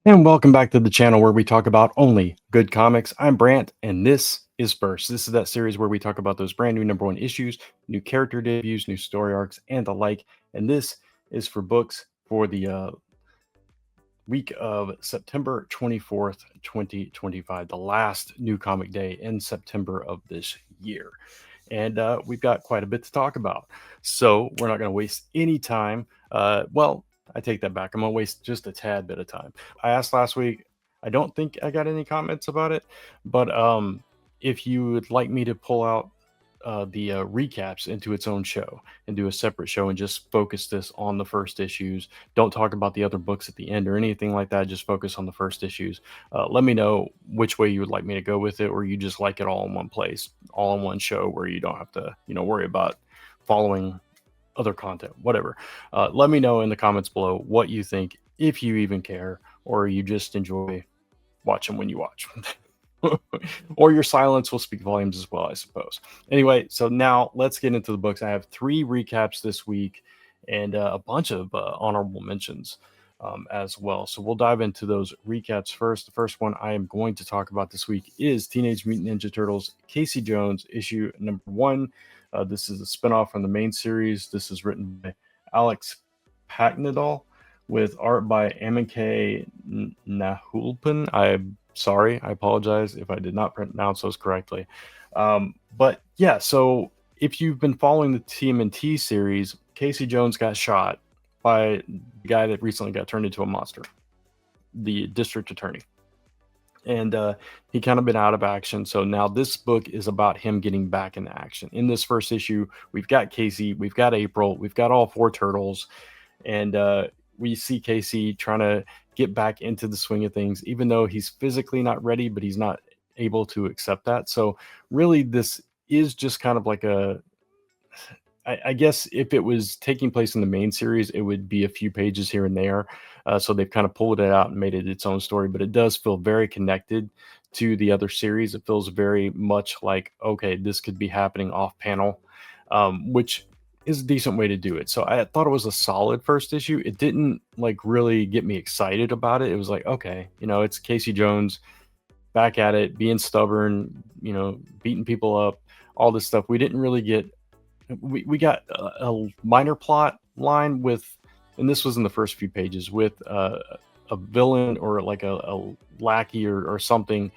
And welcome back to the channel where we talk about only good comics. I'm Brant, and this is First. This is that series where we talk about those brand new number one issues, new character debuts, new story arcs, and the like. And this is for books for the week of September 24th, 2025, the last new comic day in September of this year. And we've got quite a bit to talk about. So we're not going to waste any time. I take that back. I'm going to waste just a tad bit of time. I asked last week. I don't think I got any comments about it, but if you would like me to pull out the recaps into its own show and do a separate show and just focus this on the first issues. Don't talk about the other books at the end or anything like that. Just focus on the first issues. Let me know which way you would like me to go with it, or you just like it all in one place, all in one show where you don't have to, worry about following other content, whatever. Let me know in the comments below what you think, if you even care, or you just enjoy watching when you watch. Or your silence will speak volumes as well, I suppose. Anyway, so now let's get into the books. I have 3 recaps this week and a bunch of honorable mentions as well. So we'll dive into those recaps first. The first one I am going to talk about this week is Teenage Mutant Ninja Turtles Casey Jones issue number 1. This is a spinoff from the main series. This is written by Alex Packnadal with art by Amike Nahulpan. Sorry, I apologize if I did not pronounce those correctly. But yeah, so if you've been following the TMNT series, Casey Jones got shot by the guy that recently got turned into a monster, the district attorney. And he kind of been out of action. So now this book is about him getting back into action. In this first issue, we've got Casey, we've got April, we've got all 4 turtles, and we see Casey trying to get back into the swing of things, even though he's physically not ready, but he's not able to accept that. So really, this is just kind of like I guess if it was taking place in the main series, it would be a few pages here and there. So they've kind of pulled it out and made it its own story, but it does feel very connected to the other series. It feels very much like, okay, this could be happening off panel, which is a decent way to do it. So I thought it was a solid first issue. It didn't like really get me excited about it. It was like, okay, it's Casey Jones back at it, being stubborn, beating people up, all this stuff. We didn't really get we got a minor plot line with, and this was in the first few pages, with a villain or like a lackey or something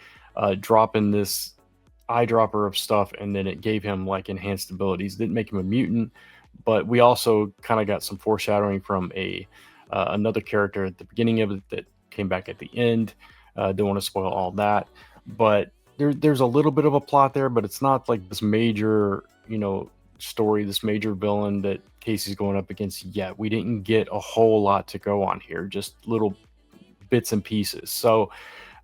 dropping this eyedropper of stuff, and then it gave him like enhanced abilities. Didn't make him a mutant, but we also kind of got some foreshadowing from another character at the beginning of it that came back at the end. Don't want to spoil all that, but there's a little bit of a plot there, but it's not like this major story, this major villain that Casey's going up against yet. We didn't get a whole lot to go on here, just little bits and pieces. So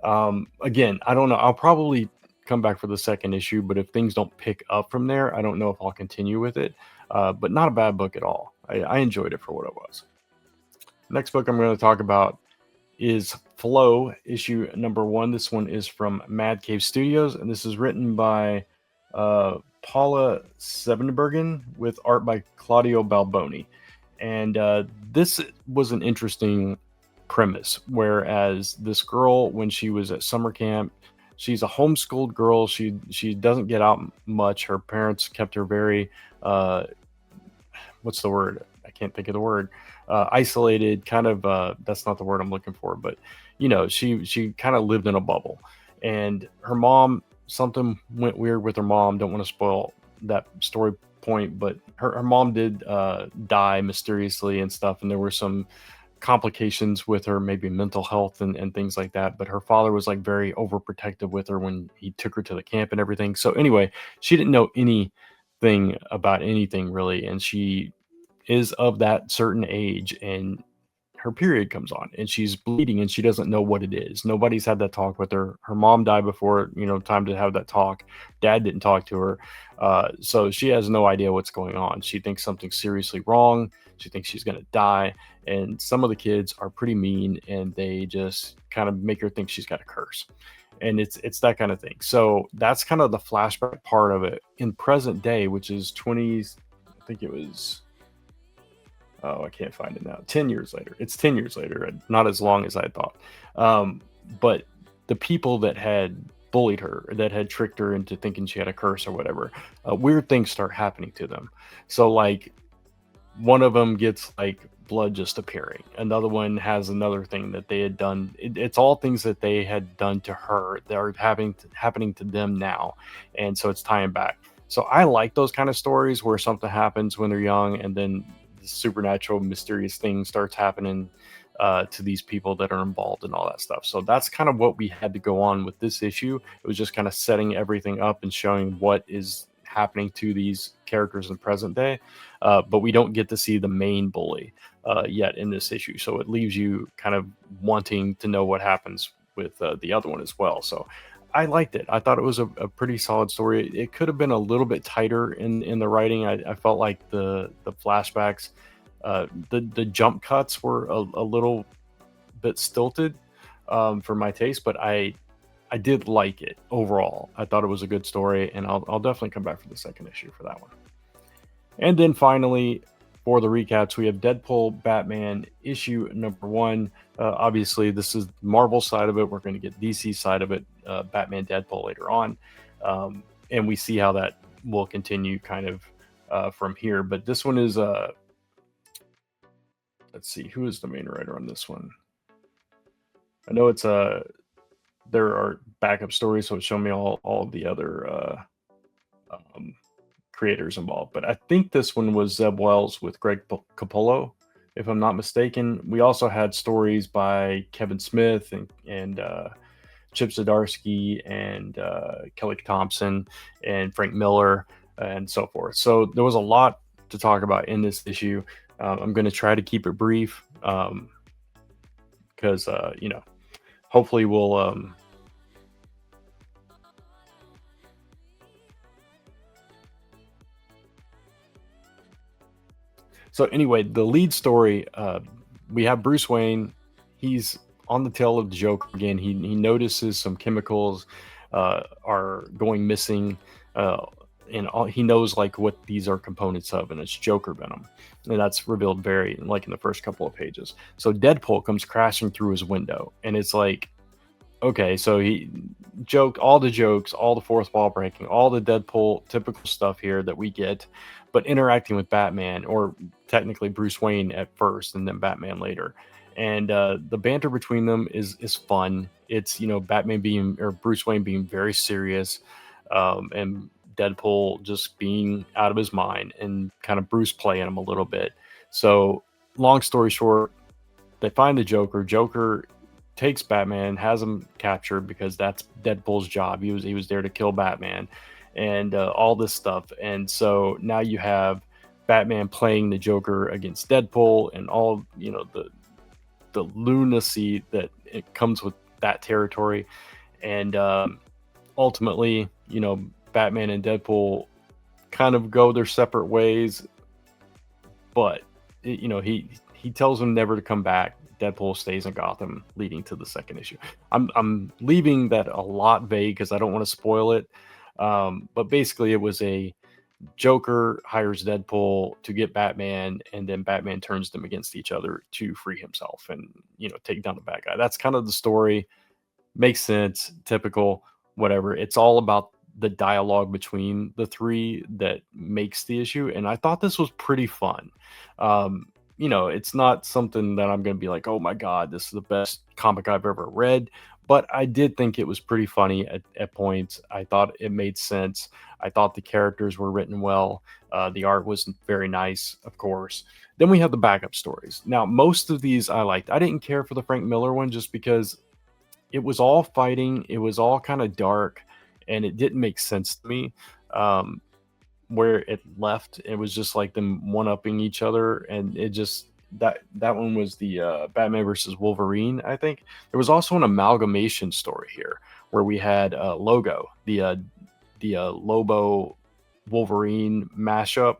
again, I don't know. I'll probably come back for the second issue, but if things don't pick up from there, I don't know if I'll continue with it. But not a bad book at all. I enjoyed it for what it was. Next book I'm going to talk about is Flow, issue number 1. This one is from Mad Cave Studios, and this is written by Paula Sevenbergen with art by Claudio Balboni. And this was an interesting premise, whereas this girl, when she was at summer camp, she's a homeschooled girl. She doesn't get out much. Her parents kept her very what's the word? I can't think of the word. Isolated, kind of. That's not the word I'm looking for, but she kind of lived in a bubble, and her mom, something went weird with her mom. Don't want to spoil that story point, but her mom did die mysteriously and stuff, and there were some complications with her, maybe mental health and things like that. But her father was like very overprotective with her when he took her to the camp and everything. So anyway, she didn't know anything about anything really, and she is of that certain age, and her period comes on and she's bleeding and she doesn't know what it is. Nobody's had that talk with her. Her mom died before time to have that talk. Dad didn't talk to her, so she has no idea what's going on. She thinks something's seriously wrong. She thinks she's going to die, and some of the kids are pretty mean and they just kind of make her think she's got a curse, and it's that kind of thing. So that's kind of the flashback part of it in present day, which is 20, I think it was Oh, I can't find it now. 10 years later. It's 10 years later. Not as long as I thought. Um, but the people that had bullied her, that had tricked her into thinking she had a curse or whatever, weird things start happening to them. So like one of them gets like blood just appearing. Another one has another thing that they had done. It's all things that they had done to her that are happening to them now, and so it's tying back. So I like those kind of stories where something happens when they're young, and then the supernatural, mysterious thing starts happening to these people that are involved and all that stuff. So that's kind of what we had to go on with this issue. It was just kind of setting everything up and showing what is happening to these characters in present day, but we don't get to see the main bully yet in this issue. So it leaves you kind of wanting to know what happens with the other one as well. So I liked it. I thought it was a pretty solid story. It could have been a little bit tighter in the writing. I felt like the flashbacks, the jump cuts were a little bit stilted for my taste, but I did like it overall. I thought it was a good story, and I'll definitely come back for the second issue for that one. And then finally, for the recaps, we have Deadpool Batman issue number one. Obviously, this is Marvel side of it. We're going to get DC side of it, Batman Deadpool later on. And we see how that will continue kind of from here. But this one is, let's see, who is the main writer on this one? I know it's there are backup stories, so it's showing me all of the other um, creators involved. But I think this one was Zeb Wells with Greg Capullo, if I'm not mistaken. We also had stories by Kevin Smith and Chip Zdarsky and Kelly Thompson and Frank Miller and so forth. So there was a lot to talk about in this issue. I'm going to try to keep it brief because, hopefully we'll so anyway, the lead story, we have Bruce Wayne. He's on the tail of the Joker again. He notices some chemicals are going missing, and he knows like what these are components of, and it's Joker venom, and that's revealed very like in the first couple of pages. So Deadpool comes crashing through his window, and it's like, okay, so he joked all the jokes, all the fourth wall breaking, all the Deadpool typical stuff here that we get, but interacting with Batman, or technically Bruce Wayne at first and then Batman later. And the banter between them is fun. It's, Batman being, or Bruce Wayne being very serious, and Deadpool just being out of his mind, and kind of Bruce playing him a little bit. So long story short, they find the Joker. Joker takes Batman, has him captured because that's Deadpool's job. He was there to kill Batman, and all this stuff. And so now you have Batman playing the Joker against Deadpool, and all the lunacy that it comes with that territory. And ultimately, Batman and Deadpool kind of go their separate ways, but he tells him never to come back. Deadpool stays in Gotham, leading to the second issue. I'm leaving that a lot vague because I don't want to spoil it. But basically, it was a Joker hires Deadpool to get Batman, and then Batman turns them against each other to free himself and take down the bad guy. That's kind of the story. Makes sense, typical, whatever. It's all about the dialogue between the three that makes the issue, and I thought this was pretty fun. It's not something that I'm going to be like, oh my God, this is the best comic I've ever read. But I did think it was pretty funny at points. I thought it made sense. I thought the characters were written well. The art was very nice, of course. Then we have the backup stories. Now, most of these I liked. I didn't care for the Frank Miller one just because it was all fighting. It was all kind of dark, and it didn't make sense to me. Where it left, it was just like them one-upping each other, and it just that one was the Batman versus Wolverine. I think there was also an amalgamation story here where we had Logo, the Lobo Wolverine mashup,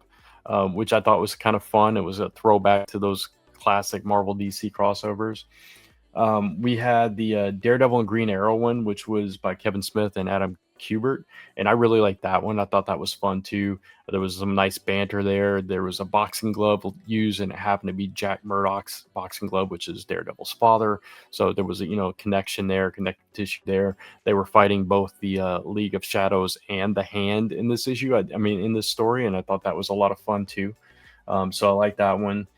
which I thought was kind of fun. It was a throwback to those classic Marvel DC crossovers. We had the Daredevil and Green Arrow one, which was by Kevin Smith and Adam Kubert, and I really liked that one. I thought that was fun too. There was some nice banter there. There was a boxing glove used, and it happened to be Jack Murdoch's boxing glove, which is Daredevil's father. So there was a connection there, connective tissue there. They were fighting both the League of Shadows and the Hand in this issue. I mean, in this story, and I thought that was a lot of fun too. So I like that one.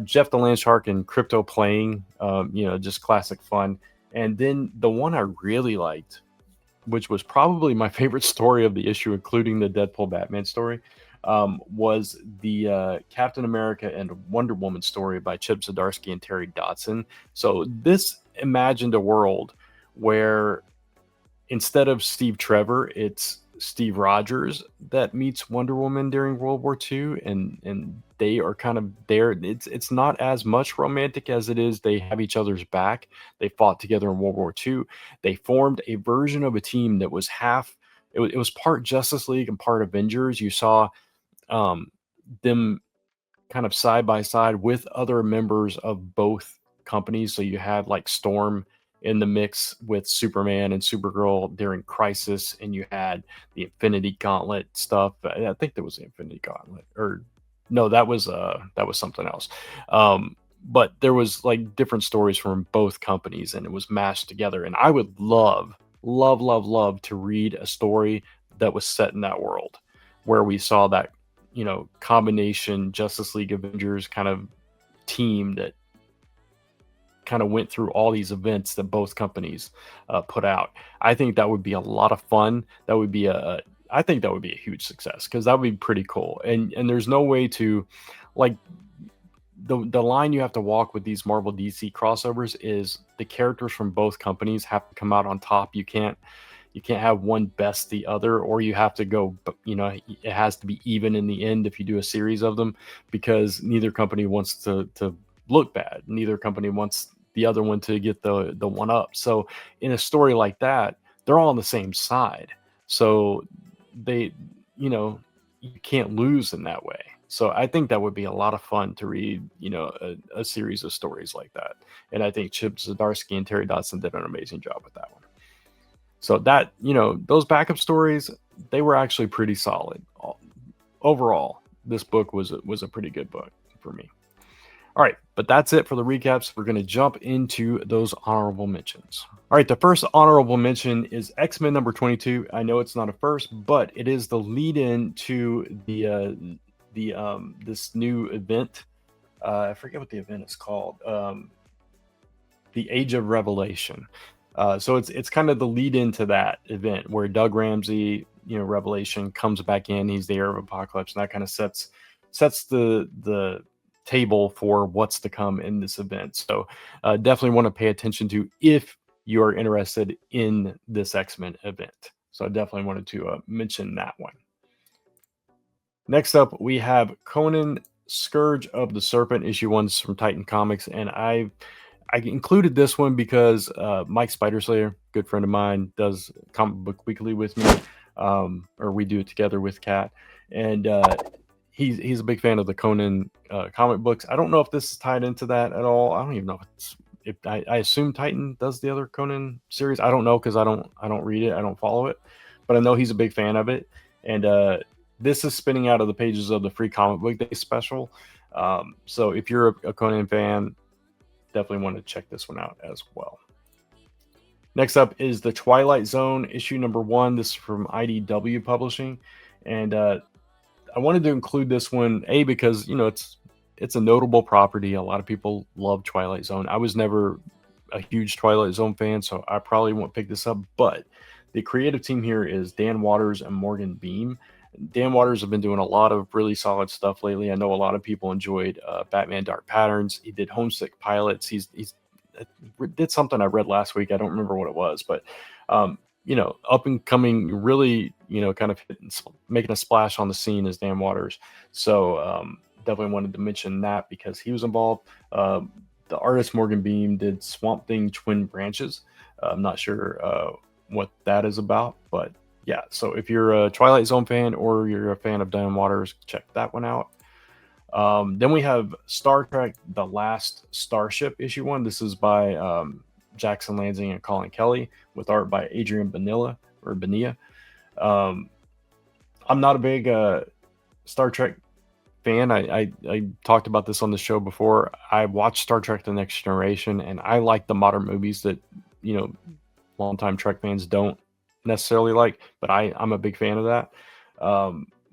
Jeff the Land Shark and Crypto playing, just classic fun. And then the one I really liked, which was probably my favorite story of the issue, including the Deadpool Batman story, was the Captain America and Wonder Woman story by Chip Zdarsky and Terry Dodson. So this imagined a world where instead of Steve Trevor, it's Steve Rogers that meets Wonder Woman during World War II, and they are kind of there. It's not as much romantic as it is they have each other's back. They fought together in World War II. They formed a version of a team that was it was part Justice League and part Avengers. You saw them kind of side by side with other members of both companies. So you had like Storm in the mix with Superman and Supergirl during Crisis, and you had the Infinity Gauntlet stuff. I think there was the Infinity Gauntlet, or no, that was something else. But there was like different stories from both companies, and it was mashed together. And I would love to read a story that was set in that world, where we saw that combination Justice League Avengers kind of team that kind of went through all these events that both companies put out. I think that would be a lot of fun. That would be I think that would be a huge success, because that would be pretty cool. And there's no way to, like, the line you have to walk with these Marvel DC crossovers is the characters from both companies have to come out on top. You can't have one best the other, or you have to go, it has to be even in the end if you do a series of them, because neither company wants to look bad. Neither company wants the other one to get the one up. So in a story like that, they're all on the same side. So they, you can't lose in that way. So I think that would be a lot of fun to read, a series of stories like that. And I think Chip Zdarsky and Terry Dodson did an amazing job with that one. So that, those backup stories, they were actually pretty solid. Overall, this book was a pretty good book for me. All right, but that's it for the recaps. We're going to jump into those honorable mentions. All right, the first honorable mention is X-Men number 22. I know it's not a first, but it is the lead-in to the this new event. I forget what the event is called. The Age of Revelation. So it's kind of the lead-in to that event where Doug Ramsey, Revelation, comes back in. He's the heir of Apocalypse, and that kind of sets the table for what's to come in this event. So definitely want to pay attention to if you are interested in this X-Men event. So I definitely wanted to mention that one. Next up, we have Conan Scourge of the Serpent, issue 1 from Titan Comics, and I included this one because Mike Spiderslayer, good friend of mine, does Comic Book Weekly with me, or we do it together with Kat, and he's a big fan of the Conan comic books. I don't know if this is tied into that at all. I don't even know if I assume Titan does the other Conan series. I don't know, because I don't read it, I don't follow it, but I know he's a big fan of it. And this is spinning out of the pages of the Free Comic Book Day special. So if you're a Conan fan, definitely want to check this one out as well. Next up is the Twilight Zone, issue number 1. This is from IDW Publishing, and I wanted to include this one because it's a notable property. A lot of people love Twilight Zone. I was never a huge Twilight Zone fan, so I probably won't pick this up. But the creative team here is Dan Waters and Morgan Beam. Dan Waters have been doing a lot of really solid stuff lately. I know a lot of people enjoyed Batman Dark Patterns. He did Homesick Pilots. He's did something I read last week. I don't remember what it was, but up and coming, really, kind of making a splash on the scene is Dan Waters. So definitely wanted to mention that because he was involved. The artist Morgan Beam did Swamp Thing Twin Branches. I'm not sure what that is about, but yeah. So if you're a Twilight Zone fan or you're a fan of Dan Waters, check that one out. Then we have Star Trek The Last Starship, issue 1. This is by Jackson Lansing and Colin Kelly, with art by Adrian Bonilla, or Benia. Um, I'm not a big Star Trek fan. I talked about this on the show before. I watched Star Trek: The Next Generation, and I like the modern movies that you know longtime Trek fans don't necessarily like, but I'm a big fan of that.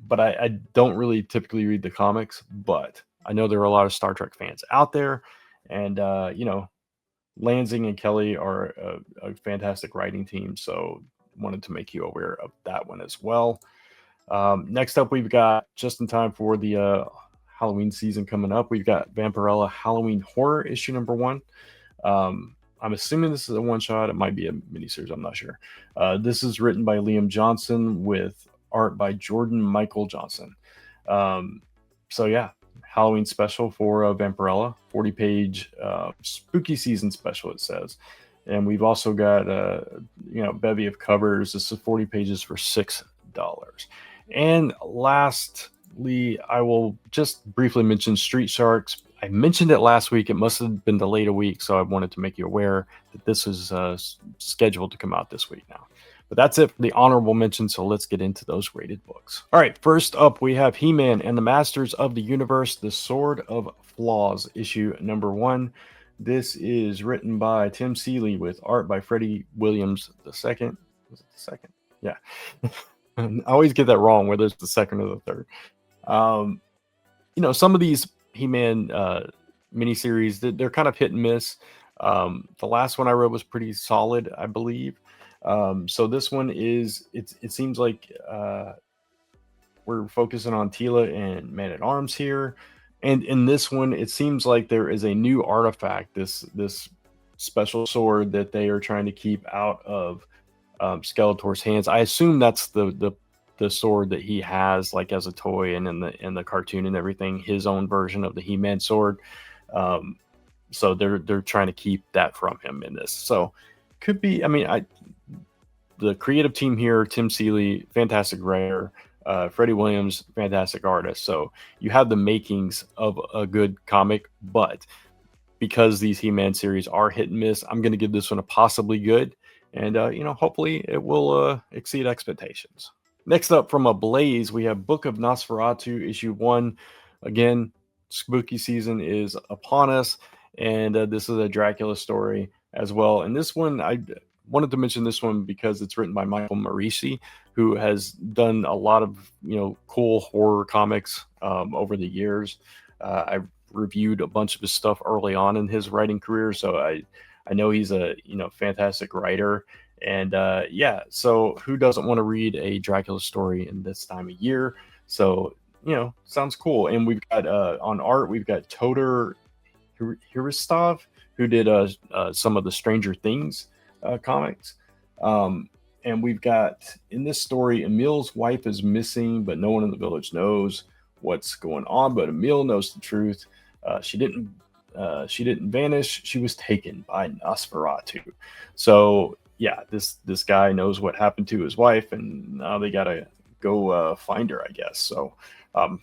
But I don't really typically read the comics, but I know there are a lot of Star Trek fans out there, and Lansing and Kelly are a fantastic writing team, so wanted to make you aware of that one as well. Next up, we've got just in time for the Halloween season coming up. We've got Vampirella Halloween Horror issue number 1. I'm assuming this is a one shot. It might be a miniseries. I'm not sure. This is written by Liam Johnson with art by Jordan Michael Johnson. So yeah, Halloween special for Vampirella, 40-page spooky season special, it says. And we've also got bevy of covers. This is 40 pages for $6. And lastly, I will just briefly mention Street Sharks. I mentioned it last week. It must have been delayed a week, so I wanted to make you aware that this is scheduled to come out this week now. But that's it for the honorable mention, so let's get into those rated books. All right, first up, we have He-Man and the Masters of the Universe, The Sword of Flaws, issue number 1. This is written by Tim Seeley with art by Freddie Williams II. Was it the second? Yeah. I always get that wrong, whether it's the second or the third. Some of these He-Man miniseries, they're kind of hit and miss. The last one I read was pretty solid, I believe. So this one it seems like we're focusing on Tila and Man-at-Arms here. And in this one, it seems like there is a new artifact, this special sword that they are trying to keep out of Skeletor's hands. I assume that's the sword that he has, like as a toy and in the cartoon and everything, his own version of the He-Man sword. So they're trying to keep that from him in this. So could be. I mean, the creative team here: Tim Seeley, fantastic writer. Freddie Williams, fantastic artist. So you have the makings of a good comic, but because these He-Man series are hit and miss, I'm going to give this one a possibly good. And, hopefully it will exceed expectations. Next up from Ablaze, we have Book of Nosferatu, issue 1. Again, spooky season is upon us, and this is a Dracula story as well. And this one, I wanted to mention this one because it's written by Michael Marisi, who has done a lot of cool horror comics over the years. I've reviewed a bunch of his stuff early on in his writing career, so I know he's a fantastic writer. And so who doesn't want to read a Dracula story in this time of year? So sounds cool. And we've got on art, we've got Todor Hiristov, who did some of the Stranger Things comics. And we've got in this story, Emil's wife is missing, but no one in the village knows what's going on. But Emil knows the truth. She didn't vanish. She was taken by Nosferatu. So yeah, this guy knows what happened to his wife, and now they gotta go find her, I guess. So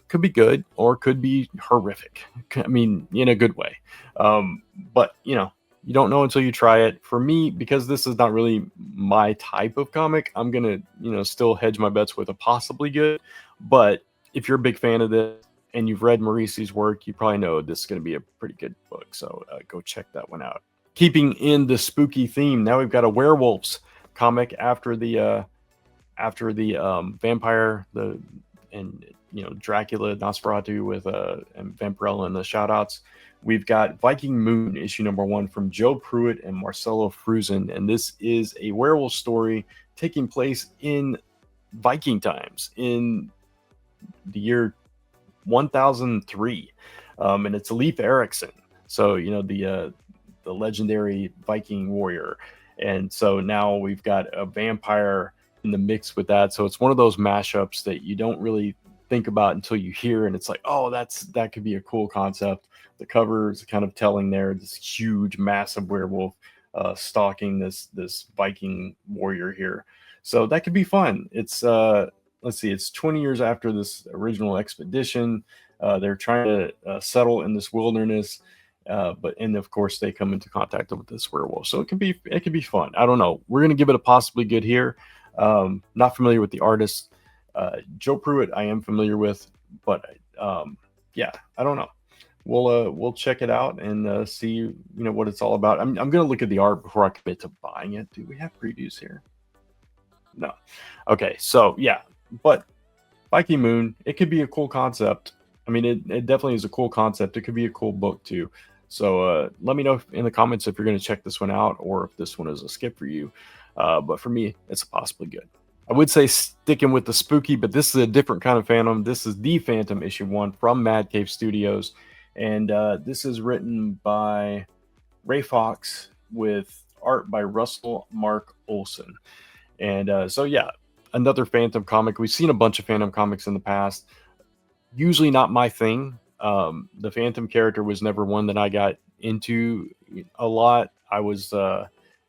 could be good or could be horrific. I mean, in a good way. But you don't know until you try it. For me, because this is not really my type of comic, I'm gonna still hedge my bets with a possibly good. But if you're a big fan of this and you've read Marisi's work, you probably know this is going to be a pretty good book. So go check that one out. Keeping in the spooky theme, now we've got a werewolves comic after the vampire, Dracula, Nosferatu with and Vampirella and the shoutouts. We've got Viking Moon, issue number 1 from Joe Pruitt and Marcelo Fruzen. And this is a werewolf story taking place in Viking times in the year 1003. And it's Leif Erikson. So, the legendary Viking warrior. And so now we've got a vampire in the mix with that. So it's one of those mashups that you don't really think about until you hear, and it's like, oh, that could be a cool concept. The cover is kind of telling there, this huge, massive werewolf stalking this Viking warrior here. So that could be fun. It's let's see, it's 20 years after this original expedition. They're trying to settle in this wilderness, and of course they come into contact with this werewolf. So it could be fun. I don't know. We're gonna give it a possibly good here. Not familiar with the artist. Joe Pruitt, I am familiar with, but yeah, I don't know. We'll check it out and see what it's all about. I'm gonna look at the art before I commit to buying it. Do we have previews here? No. Okay, so yeah, but Viking Moon, it could be a cool concept. I mean, it definitely is a cool concept. It could be a cool book too. So let me know in the comments if you're going to check this one out or if this one is a skip for you. But for me, it's possibly good. I would say sticking with the spooky, but this is a different kind of Phantom. This is The Phantom issue 1 from Mad Cave Studios. And this is written by Ray Fox with art by Russell Mark Olson. And so, yeah, another Phantom comic. We've seen a bunch of Phantom comics in the past. Usually not my thing. The Phantom character was never one that I got into a lot. I was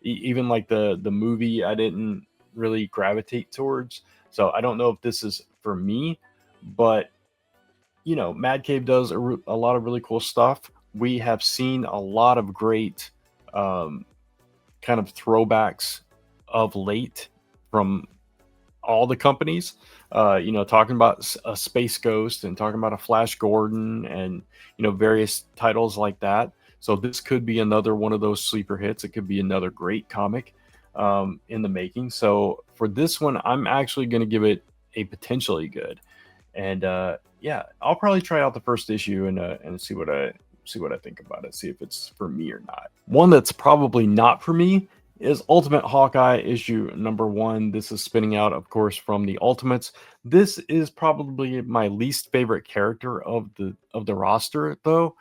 even like the movie, I didn't really gravitate towards. So I don't know if this is for me, but Mad Cave does a lot of really cool stuff. We have seen a lot of great kind of throwbacks of late from all the companies, talking about a Space Ghost and talking about a Flash Gordon and, various titles like that. So this could be another one of those sleeper hits. It could be another great comic in the making. So for this one, I'm actually going to give it a potentially good. And yeah, I'll probably try out the first issue and see what I think about it. See if it's for me or not. One that's probably not for me is Ultimate Hawkeye issue number 1. This is spinning out, of course, from the Ultimates. This is probably my least favorite character of the roster, though,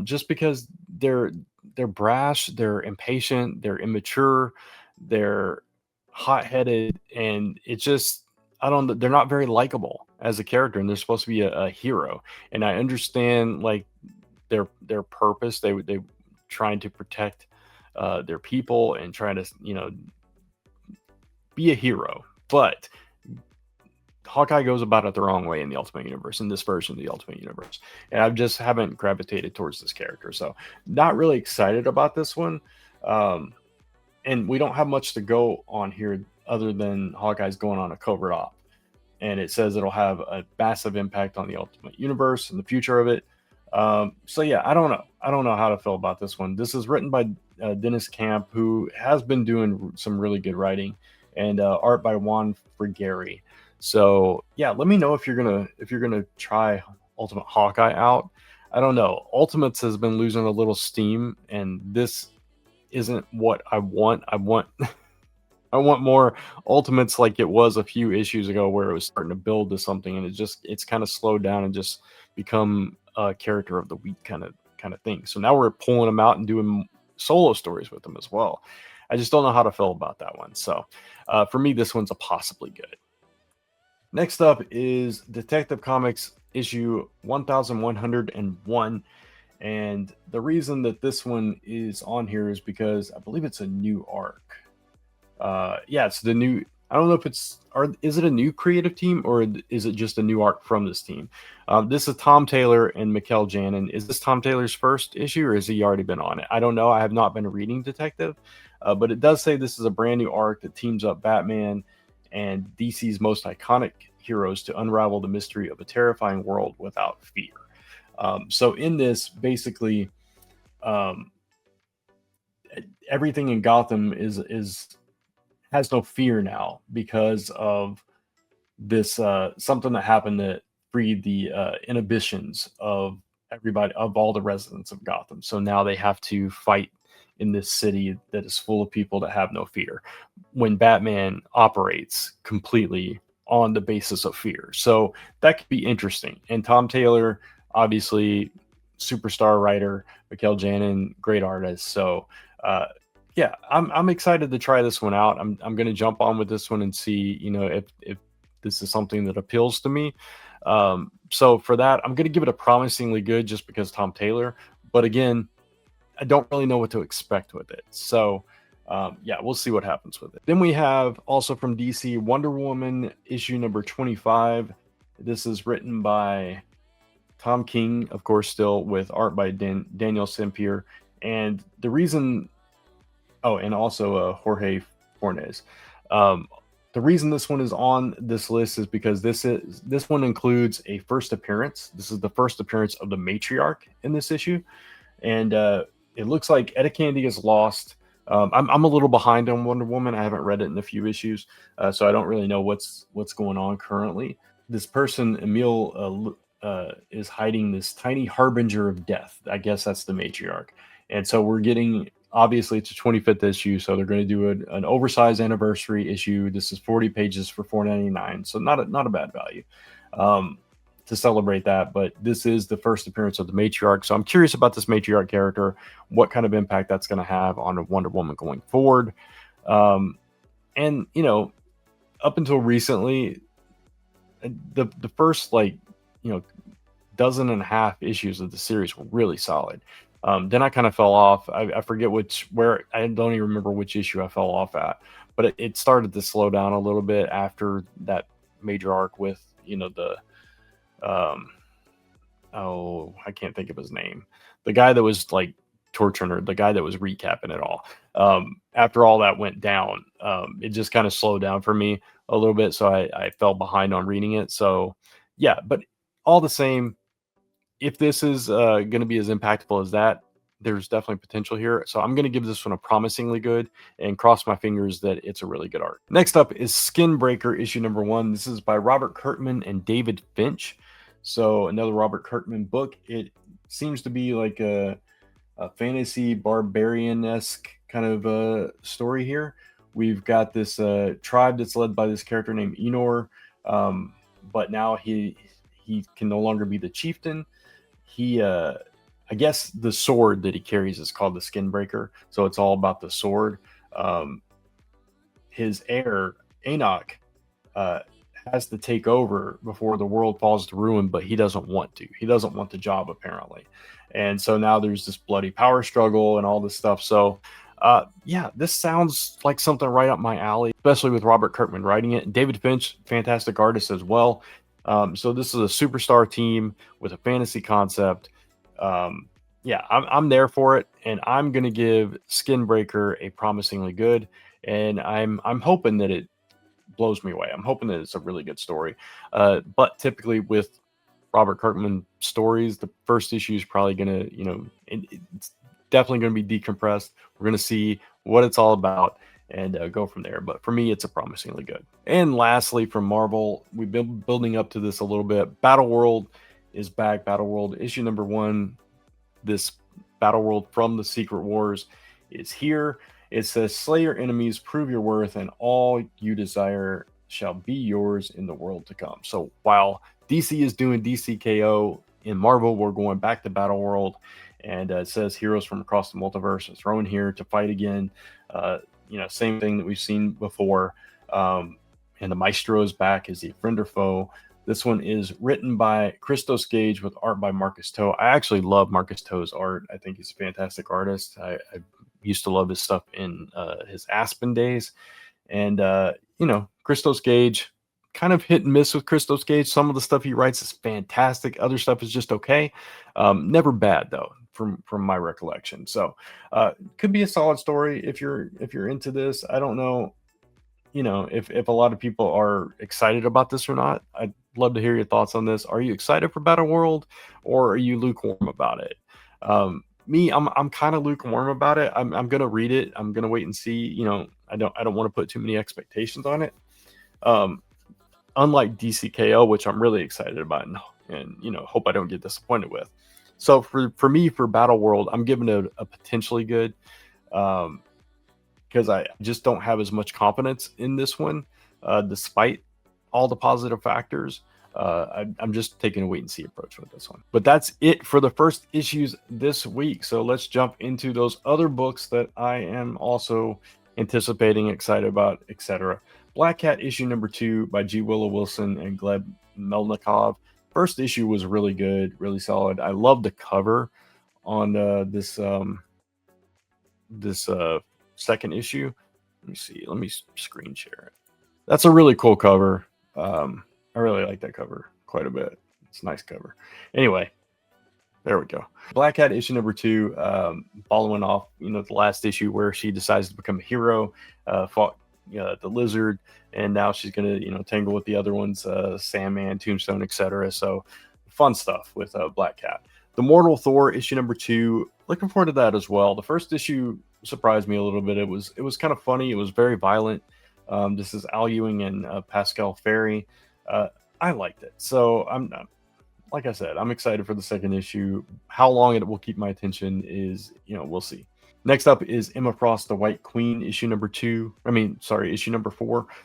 just because they're brash, they're impatient, they're immature, they're hot-headed, and it just they're not very likable as a character, and they're supposed to be a hero. And I understand like their purpose. They trying to protect their people and trying to be a hero, but Hawkeye goes about it the wrong way in the Ultimate Universe, in this version of the Ultimate Universe, and I just haven't gravitated towards this character, so not really excited about this one. And we don't have much to go on here other than Hawkeye's going on a covert op, and it says it'll have a massive impact on the Ultimate Universe and the future of it. So yeah, I don't know how to feel about this one. This is written by Dennis Camp, who has been doing some really good writing, and art by Juan Frigeri. So yeah, let me know if you're gonna try Ultimate Hawkeye out. I don't know. Ultimates has been losing a little steam, and this isn't what I want. I want I want more Ultimates like it was a few issues ago, where it was starting to build to something, and it's kind of slowed down and just become a character of the week kind of thing. So now we're pulling them out and doing solo stories with them as well. I just don't know how to feel about that one. So for me, this one's a possibly good. Next up is Detective Comics issue 1101. And the reason that this one is on here is because I believe it's a new arc. Yeah, it's the new. I don't know if is it a new creative team or is it just a new arc from this team? This is Tom Taylor and Mikkel Janin. Is this Tom Taylor's first issue, or has he already been on it? I don't know. I have not been reading Detective, but it does say this is a brand new arc that teams up Batman and DC's most iconic heroes to unravel the mystery of a terrifying world without fear. So in this, basically, everything in Gotham has no fear now because of this something that happened that freed the inhibitions of everybody, of all the residents of Gotham. So now they have to fight in this city that is full of people that have no fear, when Batman operates completely on the basis of fear. So that could be interesting. And Tom Taylor, obviously superstar writer, Mikkel Janin, great artist. So yeah, I'm excited to try this one out. I'm going to jump on with this one and see, if this is something that appeals to me. So for that, I'm going to give it a promisingly good, just because Tom Taylor. But again, I don't really know what to expect with it. So yeah, we'll see what happens with it. Then we have also from DC, Wonder Woman issue number 25. This is written by Tom King, of course, still with art by Daniel Sempier. And the reason, and also Jorge Fornes. The reason this one is on this list is because this one includes a first appearance. This is the first appearance of the matriarch in this issue, and it looks like Etta Candy is lost. I'm a little behind on Wonder Woman. I haven't read it in a few issues, so I don't really know what's going on currently. This person, Emil, is hiding this tiny harbinger of death. I guess that's the matriarch, and so we're getting, obviously it's a 25th issue, so they're going to do an oversized anniversary issue. This is 40 pages for $4.99, so not a bad value. To celebrate that, but this is the first appearance of the matriarch. So I'm curious about this matriarch character, what kind of impact that's going to have on Wonder Woman going forward. And up until recently, the first dozen and a half issues of the series were really solid. Then I kind of fell off. I forget where, I don't even remember which issue I fell off at, but it started to slow down a little bit after that major arc with the I can't think of his name. The guy that was like torturing her, the guy that was recapping it all. After all that went down, it just kind of slowed down for me a little bit. So I fell behind on reading it. So yeah, but all the same, if this is going to be as impactful as that, there's definitely potential here. So I'm going to give this one a promisingly good and cross my fingers that it's a really good art. Next up is Skinbreaker issue number 1. This is by Robert Kirkman and David Finch. So another Robert Kirkman book. It seems to be like a fantasy barbarian-esque kind of story here. We've got this tribe that's led by this character named Enor, but now he can no longer be the chieftain. I guess the sword that he carries is called the Skinbreaker, so it's all about the sword. His heir, Enoch, has to take over before the world falls to ruin, but he doesn't want to. He doesn't want the job, apparently. And so now there's this bloody power struggle and all this stuff. So, yeah, this sounds like something right up my alley, especially with Robert Kirkman writing it. David Finch, fantastic artist as well. So this is a superstar team with a fantasy concept. Yeah, I'm there for it, and I'm gonna give Skinbreaker a promisingly good, and I'm hoping that it blows me away. I'm hoping that it's a really good story. But typically with Robert Kirkman stories, the first issue is probably gonna, it's definitely gonna be decompressed. We're gonna see what it's all about and go from there. But for me, it's a promisingly good. And lastly, from Marvel, we've been building up to this a little bit. Battleworld is back. Battleworld issue number 1. This Battleworld from the Secret Wars is here. It says, slay your enemies, prove your worth, and all you desire shall be yours in the world to come. So while DC is doing DCKO, in Marvel, we're going back to Battleworld, and it says heroes from across the multiverse are thrown here to fight again. Same thing that we've seen before. And the Maestro is back as the friend or foe. This one is written by Christos Gage with art by Marcus To. I actually love Marcus To's art. I think he's a fantastic artist. I used to love his stuff in his Aspen days. And, Christos Gage, kind of hit and miss with Christos Gage. Some of the stuff he writes is fantastic. Other stuff is just okay. Never bad, though, from my recollection. So could be a solid story if you're into this. I don't know. If a lot of people are excited about this or not. I'd love to hear your thoughts on this. Are you excited for Battleworld, or are you lukewarm about it? Me, I'm kind of lukewarm about it. I'm gonna read it. I'm gonna wait and see. I don't want to put too many expectations on it. Unlike DCKO, which I'm really excited about and hope I don't get disappointed with. So for me, for Battleworld, I'm giving it a potentially good. Because I just don't have as much confidence in this one, despite all the positive factors. I'm just taking a wait and see approach with this one. But that's it for the first issues this week. So let's jump into those other books that I am also anticipating, excited about, etc. Black Cat issue number 2 by G. Willow Wilson and Gleb Melnikov. First issue was really good, really solid. I love the cover on this second issue. Let me see. Let me screen share it. That's a really cool cover. I really like that cover quite a bit. It's a nice cover. Anyway, there we go. Black Cat issue number 2, following off, the last issue where she decides to become a hero, fought the lizard, and now she's gonna tangle with the other ones, Sandman, Tombstone, etc. So fun stuff with Black Cat. The Mortal Thor issue number 2. Looking forward to that as well. The first issue surprised me a little bit. It was kind of funny. It was very violent. This is Al Ewing and Pascal Ferry. I liked it. So I'm like I said, I'm excited for the second issue. How long it will keep my attention is, we'll see. Next up is Emma Frost, the White Queen, issue number 4.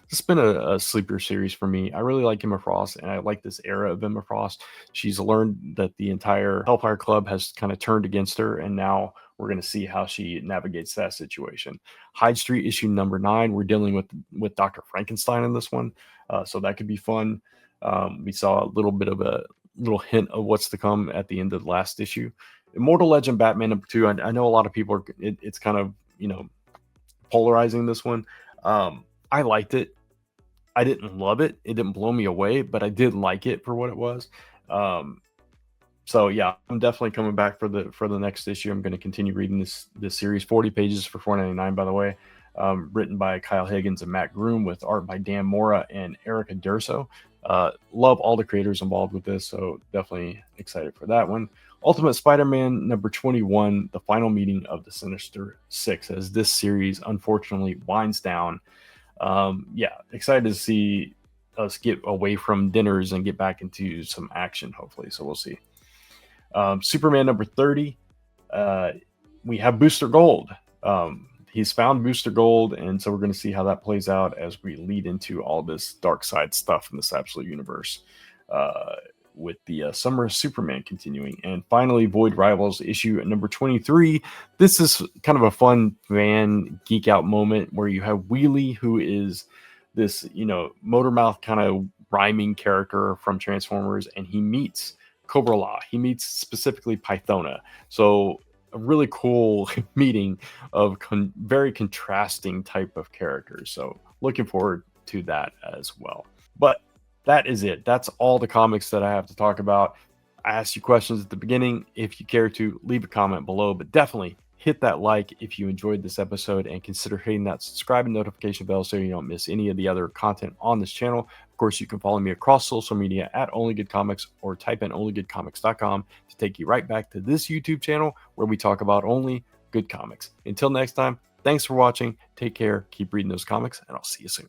This has been a sleeper series for me. I really like Emma Frost, and I like this era of Emma Frost. She's learned that the entire Hellfire Club has kind of turned against her, and now we're going to see how she navigates that situation. Hyde Street, issue number 9. We're dealing with Dr. Frankenstein in this one, so that could be fun. We saw a little bit of a little hint of what's to come at the end of the last issue. Immortal Legend Batman number 2. I know a lot of people it's kind of polarizing, this one. I liked it. I didn't love it. It didn't blow me away, but I did like it for what it was. So yeah, I'm definitely coming back for the next issue. I'm going to continue reading this series. 40 pages for $4.99, by the way. Written by Kyle Higgins and Matt Groom, with art by Dan Mora and Erica Durso. Love all the creators involved with this, so definitely excited for that one. Ultimate Spider-Man number 21, the final meeting of the Sinister Six, as this series unfortunately winds down. Yeah, excited to see us get away from dinners and get back into some action, hopefully. So we'll see. Superman number 30, we have Booster Gold. He's found Booster Gold, and so we're going to see how that plays out as we lead into all this dark side stuff in this absolute universe, with the Summer of Superman continuing. And finally, Void Rivals issue number 23. This is kind of a fun fan geek out moment where you have Wheelie, who is this motor mouth kind of rhyming character from Transformers, and he meets Cobra La. He meets specifically Pythona. So a really cool meeting of very contrasting type of characters. So looking forward to that as well. But that is it. That's all the comics that I have to talk about. I asked you questions at the beginning. If you care to, leave a comment below, but definitely hit that like if you enjoyed this episode, and consider hitting that subscribe and notification bell so you don't miss any of the other content on this channel. Of course, you can follow me across social media at OnlyGoodComics, or type in onlygoodcomics.com to take you right back to this YouTube channel where we talk about only good comics. Until next time, thanks for watching. Take care, keep reading those comics, and I'll see you soon.